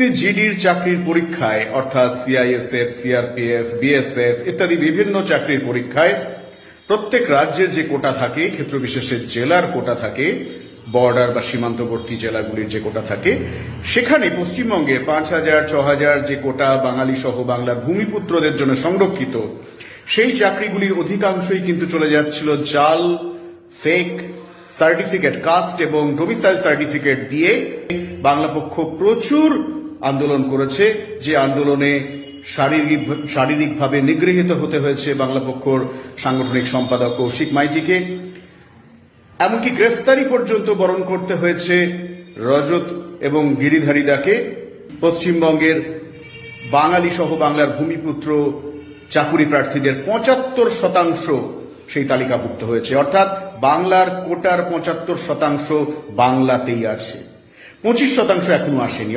SSC জিডির চাকরির পরীক্ষায় অর্থাৎ সিআইএসএফ, সিআরপিএফ, বিএসএফ ইত্যাদি বিভিন্ন চাকরির পরীক্ষায় প্রত্যেক রাজ্যের যে কোটা থাকে, ক্ষেত্র বিশেষের জেলার কোটা থাকে, বর্ডার বা সীমান্তবর্তী জেলাগুলির যে কোটা থাকে, সেখানে পশ্চিমবঙ্গে 5,000, 6,000 যে কোটা বাঙালি সহ বাংলার ভূমিপুত্রদের জন্য সংরক্ষিত, সেই চাকরিগুলির অধিকাংশই কিন্তু চলে যাচ্ছিল জাল, ফেক সার্টিফিকেট, কাস্ট এবং ডোমিসাইল সার্টিফিকেট দিয়ে। বাংলা পক্ষ প্রচুর আন্দোলন করেছে, যে আন্দোলনে শারীরিকভাবে নিগৃহীত হতে হয়েছে বাংলা পক্ষর সাংগঠনিক সম্পাদক কৌশিক মাইতিকে, এমনকি গ্রেফতারি পর্যন্ত বরণ করতে হয়েছে রজত এবং গিরিধারীদাকে। পশ্চিমবঙ্গের বাঙালি সহ বাংলার ভূমিপুত্র চাকুরি প্রার্থীদের 75% সেই তালিকাভুক্ত হয়েছে, অর্থাৎ বাংলার কোটার 75% বাংলাতেই আছে, 25% এখনো আসেনি।